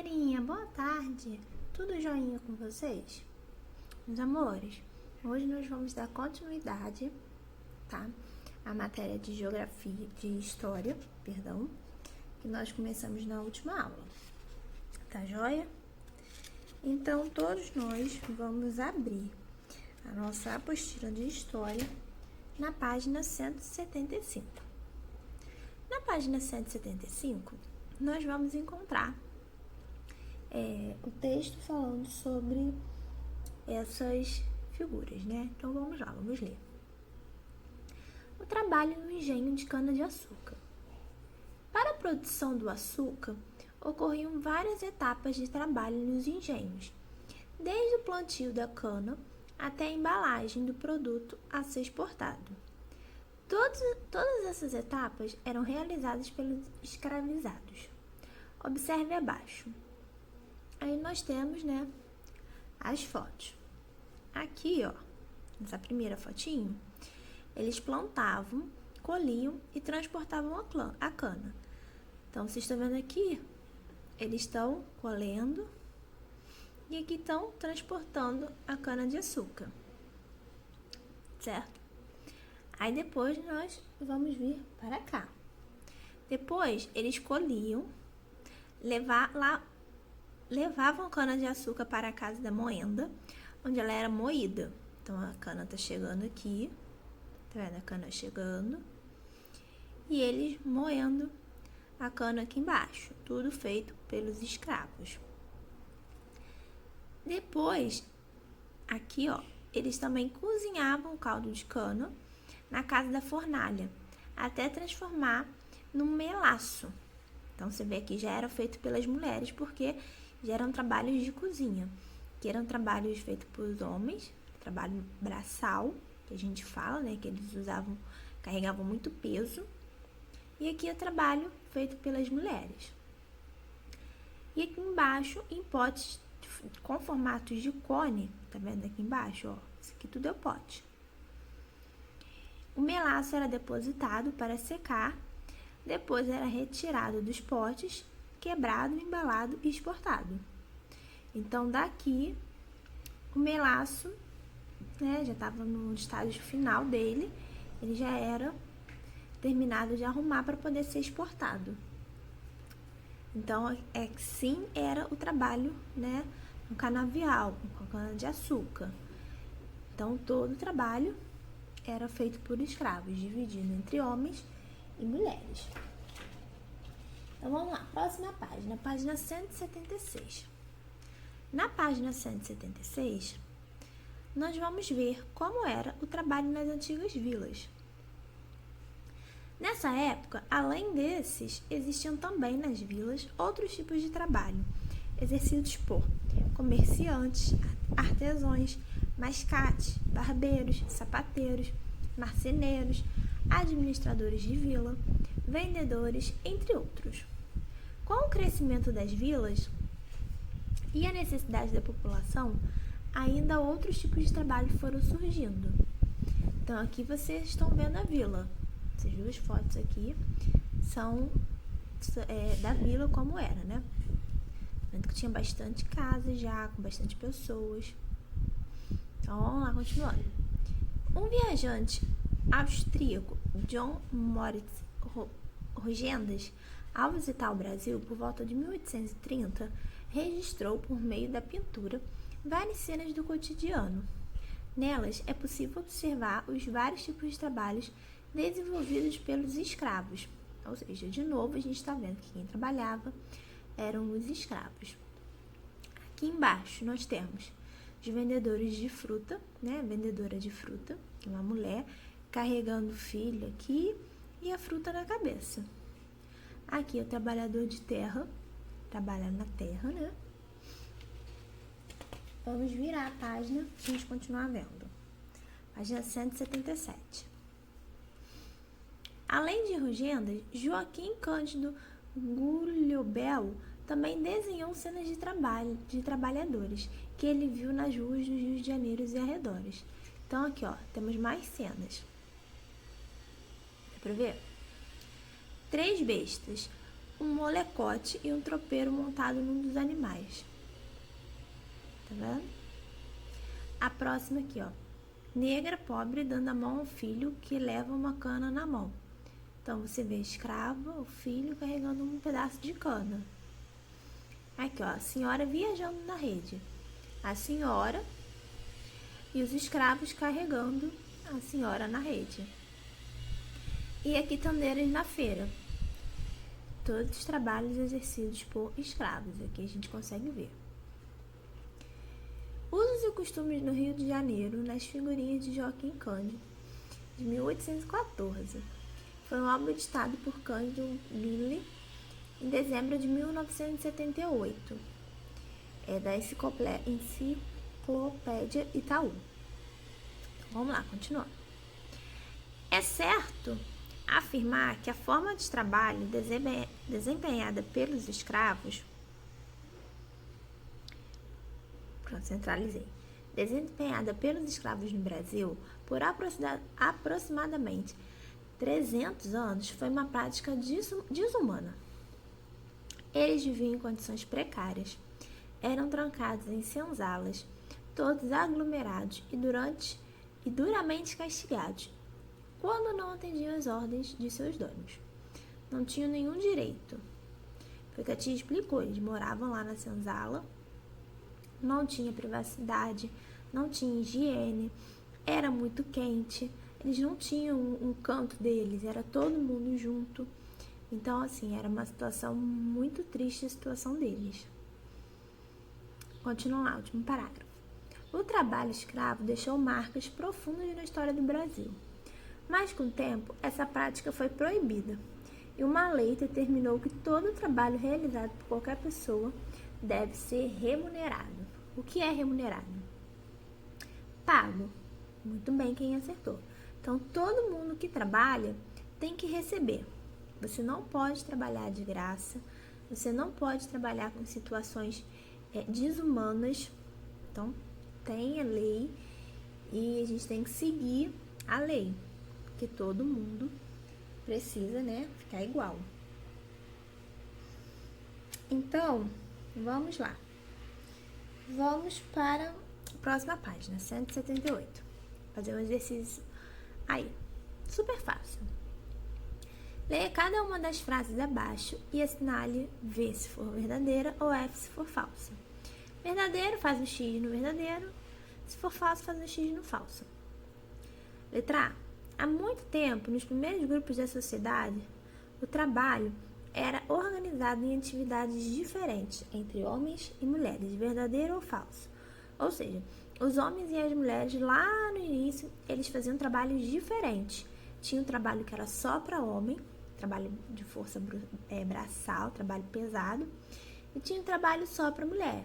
galerinha, boa tarde! Tudo joinha com vocês? Meus amores, hoje nós vamos dar continuidade, tá? À matéria de geografia, de história, perdão, que nós começamos na última aula, tá joia? Então, todos nós vamos abrir a nossa apostila de história na página 175. Na página 175, nós vamos encontrar o texto falando sobre essas figuras, né? Então, vamos lá, vamos ler. O trabalho no engenho de cana-de-açúcar. Para a produção do açúcar, ocorriam várias etapas de trabalho nos engenhos, desde o plantio da cana até a embalagem do produto a ser exportado. Todas essas etapas eram realizadas pelos escravizados. Observe abaixo. Aí nós temos, né, as fotos. Aqui, ó, nessa primeira fotinho, eles plantavam, colhiam e transportavam a cana. Então, vocês estão vendo aqui, eles estão colhendo e aqui estão transportando a cana-de-açúcar, certo? Aí depois nós vamos vir para cá. Depois, eles colhiam, levavam a cana-de-açúcar para a casa da moenda, onde ela era moída. Então, a cana tá chegando aqui, tá vendo a cana chegando? E eles moendo a cana aqui embaixo, tudo feito pelos escravos. Depois, aqui, ó, eles também cozinhavam o caldo de cana na casa da fornalha, até transformar num melaço. Então, você vê aqui, já era feito pelas mulheres, porque já eram trabalhos de cozinha, que eram trabalhos feitos por homens, trabalho braçal, que a gente fala, né, que eles carregavam muito peso. E aqui é trabalho feito pelas mulheres. E aqui embaixo, em potes com formatos de cone, tá vendo aqui embaixo, ó? Isso aqui tudo é o pote. O melaço era depositado para secar, depois era retirado dos potes, quebrado, embalado e exportado. Então, daqui, o melaço, né, já estava no estágio final dele, ele já era terminado de arrumar para poder ser exportado. Então, sim, era o trabalho, né, no canavial, com cana-de-açúcar. Então, todo o trabalho era feito por escravos, dividido entre homens e mulheres. Então, vamos lá, próxima página, página 176. Na página 176, nós vamos ver como era o trabalho nas antigas vilas. Nessa época, além desses, existiam também nas vilas outros tipos de trabalho, exercidos por comerciantes, artesãos, mascates, barbeiros, sapateiros, marceneiros, administradores de vila, vendedores, entre outros. Com o crescimento das vilas e a necessidade da população, ainda outros tipos de trabalho foram surgindo. Então, aqui vocês estão vendo a vila. Essas duas fotos aqui são da vila como era, né? Vendo que tinha bastante casa já, com bastante pessoas. Então, vamos lá, continuando. Um viajante austríaco, John Moritz Rogendas, ao visitar o Brasil por volta de 1830, registrou, por meio da pintura, várias cenas do cotidiano. Nelas é possível observar os vários tipos de trabalhos desenvolvidos pelos escravos. Ou seja, de novo, a gente está vendo que quem trabalhava eram os escravos. Aqui embaixo nós temos os vendedores de fruta, né? Vendedora de fruta, que é uma mulher carregando o filho aqui e a fruta na cabeça. Aqui é o trabalhador de terra, trabalha na terra, né? Vamos virar a página para a gente continuar vendo. Página 177. Além de Rogendas, Joaquim Cândido Gulliobel também desenhou cenas de trabalhadores que ele viu nas ruas do Rio de Janeiro e arredores. Então, aqui, ó, temos mais cenas. Dá pra ver? 3 bestas, um molecote e um tropeiro montado num dos animais. Tá vendo? A próxima aqui, ó. Negra pobre dando a mão ao filho que leva uma cana na mão. Então, você vê escrava, o filho carregando um pedaço de cana. Aqui, ó, a senhora viajando na rede. A senhora e os escravos carregando a senhora na rede. E a quitandeiras na feira. Todos os trabalhos exercidos por escravos. Aqui a gente consegue ver. Usos e costumes no Rio de Janeiro, nas figurinhas de Joaquim Cândido, de 1814. Foi um álbum editado por Cândido Lilly em dezembro de 1978. É da Enciclopédia Itaú. Vamos lá, continuando. É certo afirmar que a forma de trabalho desempenhada pelos escravos desempenhada pelos escravos no Brasil por aproximadamente 300 anos foi uma prática desumana. Eles viviam em condições precárias, eram trancados em senzalas, todos aglomerados e duramente castigados, quando não atendiam às ordens de seus donos. Não tinham nenhum direito. Foi o que a tia explicou, eles moravam lá na senzala, não tinha privacidade, não tinha higiene, era muito quente, eles não tinham um canto deles, era todo mundo junto. Então, assim, era uma situação muito triste a situação deles. Continua lá, último parágrafo. O trabalho escravo deixou marcas profundas na história do Brasil. Mas, com o tempo, essa prática foi proibida e uma lei determinou que todo trabalho realizado por qualquer pessoa deve ser remunerado. O que é remunerado? Pago. Muito bem, quem acertou. Então, todo mundo que trabalha tem que receber. Você não pode trabalhar de graça, você não pode trabalhar com situações desumanas. Então, tem a lei e a gente tem que seguir a lei, porque todo mundo precisa, ficar igual. Então, vamos lá. Vamos para a próxima página, 178. Fazer um exercício aí, super fácil. Leia cada uma das frases abaixo e assinale V se for verdadeira ou F se for falsa. Verdadeiro, faz um X no verdadeiro. Se for falso, faz um X no falso. Letra A. Há muito tempo, nos primeiros grupos da sociedade, o trabalho era organizado em atividades diferentes entre homens e mulheres, verdadeiro ou falso. Ou seja, os homens e as mulheres lá no início, eles faziam trabalhos diferentes. Tinha um trabalho que era só para homem, trabalho de força braçal, trabalho pesado, e tinha um trabalho só para mulher,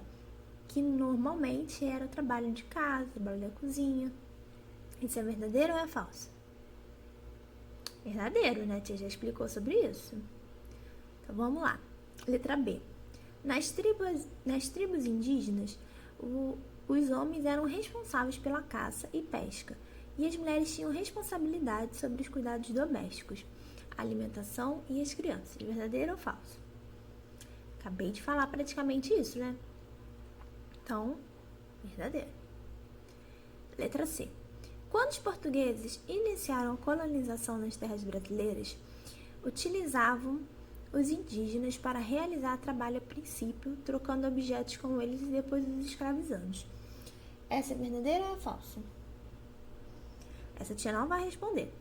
que normalmente era o trabalho de casa, trabalho da cozinha. Isso é verdadeiro ou é falso? Verdadeiro, né? A tia já explicou sobre isso. Então, vamos lá. Letra B. Nas tribos indígenas, os homens eram responsáveis pela caça e pesca, e as mulheres tinham responsabilidade sobre os cuidados domésticos, a alimentação e as crianças. Verdadeiro ou falso? Acabei de falar praticamente isso, né? Então, verdadeiro. Letra C. Quando os portugueses iniciaram a colonização nas terras brasileiras, utilizavam os indígenas para realizar trabalho a princípio, trocando objetos com eles e depois os escravizando. Essa é verdadeira ou é falsa? Essa tia não vai responder,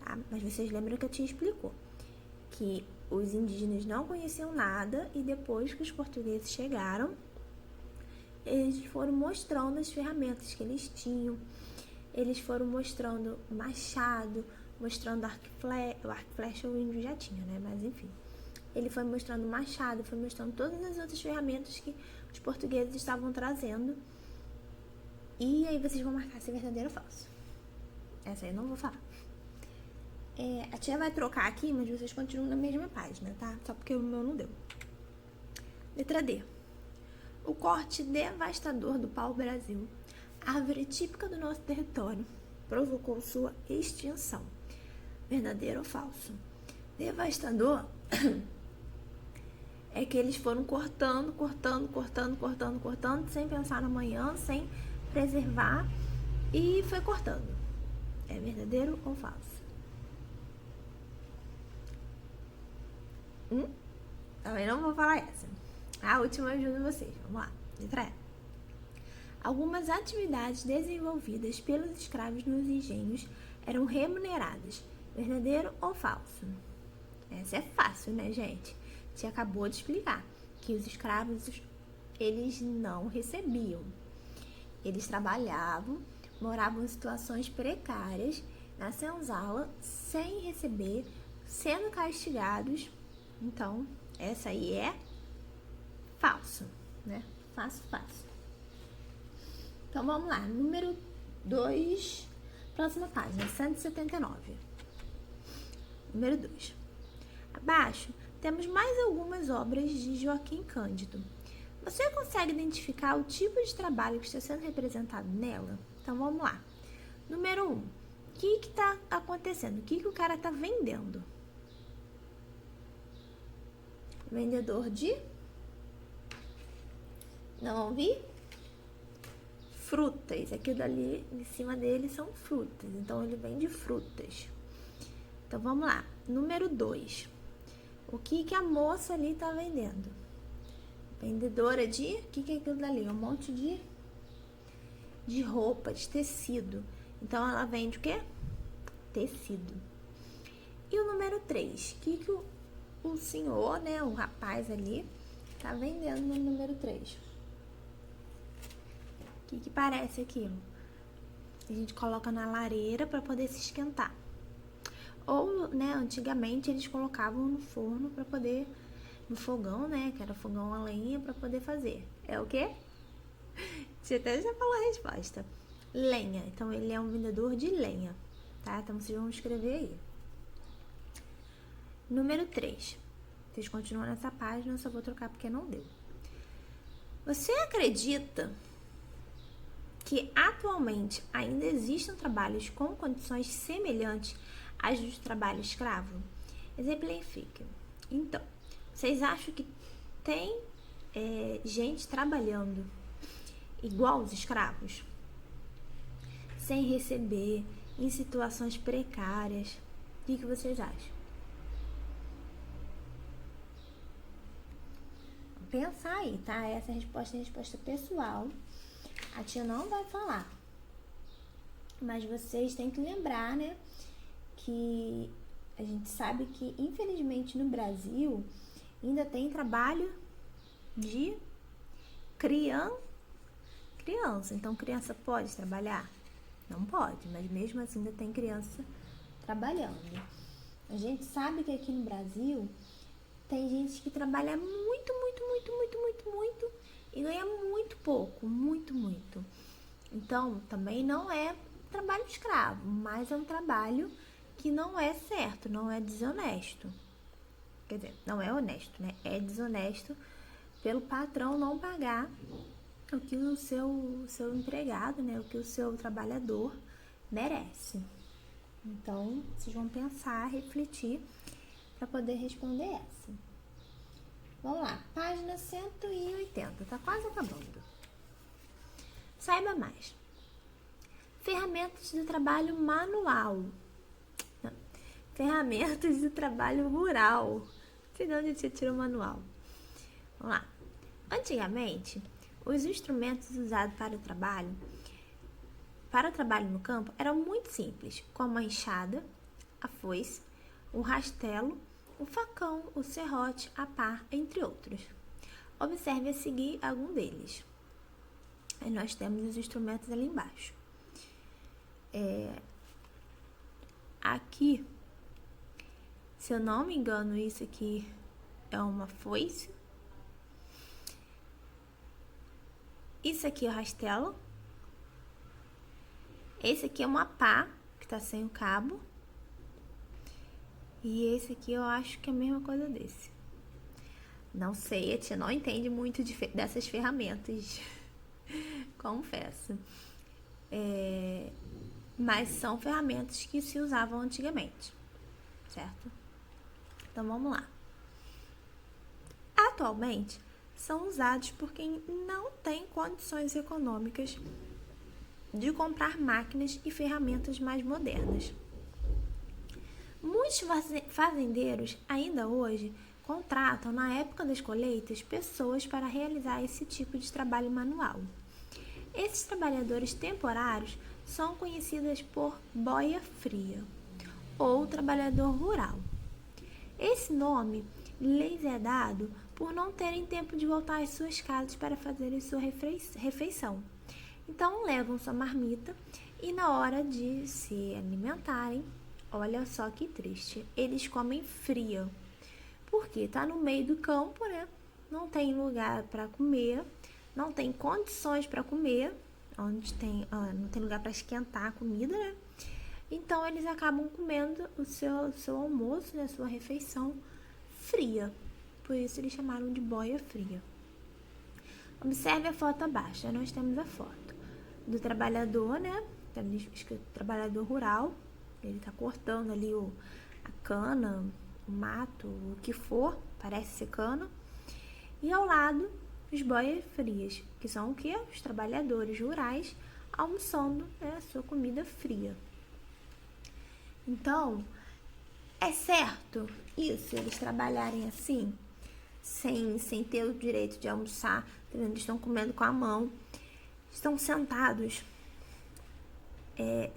tá? Mas vocês lembram que a tia explicou que os indígenas não conheciam nada e depois que os portugueses chegaram, eles foram mostrando as ferramentas que eles tinham, eles foram mostrando machado, mostrando arco e flecha o índio já tinha, né? Mas enfim, ele foi mostrando machado, foi mostrando todas as outras ferramentas que os portugueses estavam trazendo. E aí vocês vão marcar se é verdadeiro ou falso. Essa aí eu não vou falar. A tia vai trocar aqui, mas vocês continuam na mesma página, tá? Só porque o meu não deu. Letra D. O corte devastador do pau-brasil, árvore típica do nosso território, provocou sua extinção. Verdadeiro ou falso? Devastador é que eles foram cortando, sem pensar no amanhã, sem preservar, e foi cortando. É verdadeiro ou falso? Também não vou falar essa. A última ajuda vocês. Vamos lá. Letra E. Algumas atividades desenvolvidas pelos escravos nos engenhos eram remuneradas. Verdadeiro ou falso? Essa é fácil, né, gente? A gente acabou de explicar que os escravos, eles não recebiam. Eles trabalhavam, moravam em situações precárias, na senzala, sem receber, sendo castigados. Então, essa aí é falso, né? Fácil. Então, vamos lá. Número 2, próxima página, 179. Número 2. Abaixo, temos mais algumas obras de Joaquim Cândido. Você consegue identificar o tipo de trabalho que está sendo representado nela? Então, vamos lá. Número 1. O que está acontecendo? O que o cara está vendendo? Vendedor de... Não ouvi? Frutas. Aquilo dali em cima dele são frutas. Então, ele vende frutas. Então, vamos lá. Número 2. O que a moça ali tá vendendo? Vendedora de... O que é aquilo dali? Um monte de roupa, de tecido. Então, ela vende o quê? Tecido. E o número 3. O que o senhor, né? O rapaz ali tá vendendo no número 3? O que parece aquilo? A gente coloca na lareira para poder se esquentar. Ou, né, antigamente eles colocavam no forno para poder, no fogão, né, que era fogão a lenha, para poder fazer. É o quê? Você até já falou a resposta. Lenha. Então, ele é um vendedor de lenha, tá? Então, vocês vão escrever aí. Número 3. Vocês continuam nessa página, eu só vou trocar porque não deu. Você acredita que atualmente ainda existem trabalhos com condições semelhantes às do trabalho escravo? Exemplifique. Então, vocês acham que tem gente trabalhando igual os escravos? Sem receber, em situações precárias? O que vocês acham? Pensar aí, tá? Essa resposta é resposta pessoal. A tia não vai falar. Mas vocês têm que lembrar, né? Que a gente sabe que, infelizmente, no Brasil, ainda tem trabalho de criança. Então, criança pode trabalhar? Não pode, mas mesmo assim ainda tem criança trabalhando. A gente sabe que aqui no Brasil tem gente que trabalha muito e ganha muito pouco, muito. Então, também não é trabalho escravo, mas é um trabalho que não é certo, não é desonesto. Quer dizer, não é honesto, né? É desonesto pelo patrão não pagar o que o seu empregado, né? O que o seu trabalhador merece. Então, vocês vão pensar, refletir para poder responder essa. Vamos lá, página 180, tá quase acabando. Saiba mais. Ferramentas de trabalho manual. Não. Ferramentas de trabalho rural. Não sei de onde você tirou o manual. Vamos lá. Antigamente, os instrumentos usados para o trabalho no campo eram muito simples, como a enxada, a foice, o rastelo, o facão, o serrote, a pá, entre outros. Observe a seguir algum deles. Aí nós temos os instrumentos ali embaixo. Aqui, se eu não me engano, isso aqui é uma foice. Isso aqui é o rastelo. Esse aqui é uma pá, que tá sem o cabo. E esse aqui eu acho que é a mesma coisa desse. Não sei, a tia não entende muito dessas ferramentas, confesso. Mas são ferramentas que se usavam antigamente, certo? Então, vamos lá. atualmente são usados por quem não tem condições econômicas de comprar máquinas e ferramentas mais modernas. Muitos fazendeiros ainda hoje contratam, na época das colheitas, pessoas para realizar esse tipo de trabalho manual. Esses trabalhadores temporários são conhecidos por boia fria ou trabalhador rural. Esse nome lhes é dado por não terem tempo de voltar às suas casas para fazerem sua refeição. Então levam sua marmita e na hora de se alimentarem, olha só que triste, eles comem fria. Porque está no meio do campo, né? Não tem lugar para comer, não tem condições para comer, não tem lugar para esquentar a comida, né? Então eles acabam comendo o seu almoço, né? Sua refeição fria. Por isso eles chamaram de boia fria. Observe a foto abaixo. Nós temos a foto do trabalhador, né? Tá escrito trabalhador rural. Ele está cortando ali a cana, o mato, o que for, parece ser cana. E ao lado, os boias frias, que são o quê? Os trabalhadores rurais almoçando, né, a sua comida fria. Então, é certo isso, eles trabalharem assim, sem ter o direito de almoçar, eles estão comendo com a mão, estão sentados.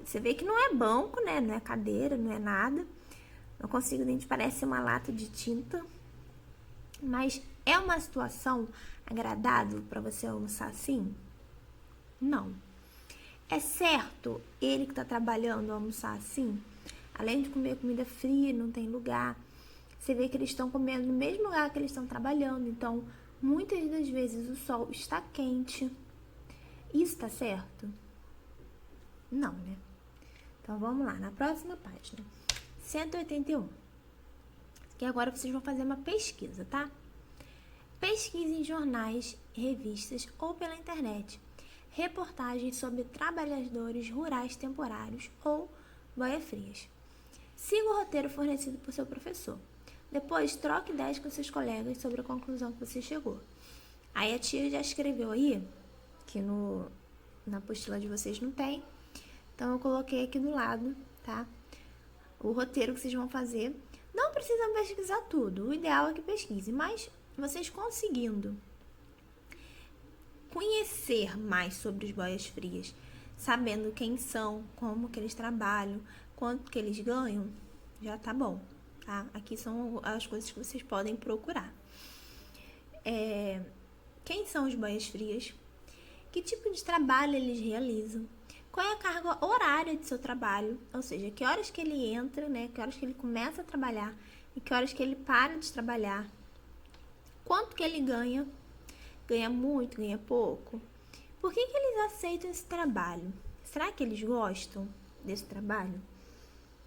Você vê que não é banco, né? Não é cadeira, não é nada. Não consigo identificar, parece uma lata de tinta. Mas é uma situação agradável para você almoçar assim? Não. É certo ele que está trabalhando almoçar assim? Além de comer comida fria, não tem lugar. Você vê que eles estão comendo no mesmo lugar que eles estão trabalhando. Então, muitas das vezes o sol está quente. Isso está certo? Não, né? Então, vamos lá. Na próxima página. 181. Que agora vocês vão fazer uma pesquisa, tá? Pesquise em jornais, revistas ou pela internet. Reportagens sobre trabalhadores rurais temporários ou boias frias. Siga o roteiro fornecido por seu professor. Depois, troque ideias com seus colegas sobre a conclusão que você chegou. Aí a tia já escreveu aí, que na apostila de vocês não tem. Então, eu coloquei aqui do lado, tá? O roteiro que vocês vão fazer. Não precisam pesquisar tudo. O ideal é que pesquise, mas vocês conseguindo conhecer mais sobre os boias frias, sabendo quem são, como que eles trabalham, quanto que eles ganham, já tá bom, tá? Aqui são as coisas que vocês podem procurar. Quem são os boias frias? Que tipo de trabalho eles realizam? Qual é a carga horária de seu trabalho? Ou seja, que horas que ele entra, né? Que horas que ele começa a trabalhar e que horas que ele para de trabalhar? Quanto que ele ganha? Ganha muito, ganha pouco? Por que eles aceitam esse trabalho? Será que eles gostam desse trabalho?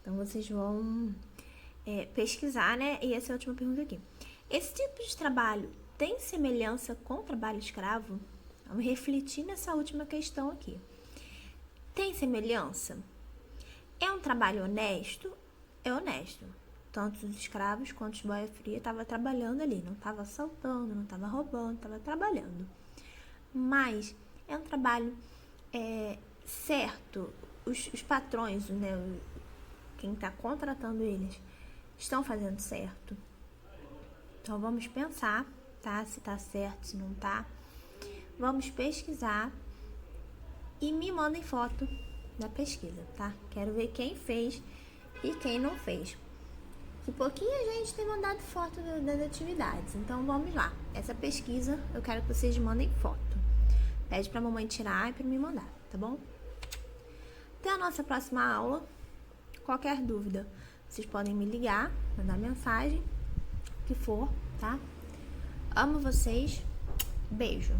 Então, vocês vão pesquisar, né? E essa é a última pergunta aqui. Esse tipo de trabalho tem semelhança com o trabalho escravo? Vamos refletir nessa última questão aqui. Tem semelhança? É um trabalho honesto? É honesto. Tanto os escravos quanto os boias frias estavam trabalhando ali. Não estava assaltando, não estava roubando, estava trabalhando. Mas é um trabalho certo. Os patrões, né, quem está contratando eles, estão fazendo certo. Então, vamos pensar, tá? Se está certo, se não está. Vamos pesquisar e me mandem foto da pesquisa, tá? Quero ver quem fez e quem não fez. Que pouquinha gente tem mandado foto das atividades. Então, vamos lá. Essa pesquisa, eu quero que vocês mandem foto. Pede pra mamãe tirar e pra me mandar, tá bom? Até a nossa próxima aula. Qualquer dúvida, vocês podem me ligar, mandar mensagem, o que for, tá? Amo vocês. Beijo.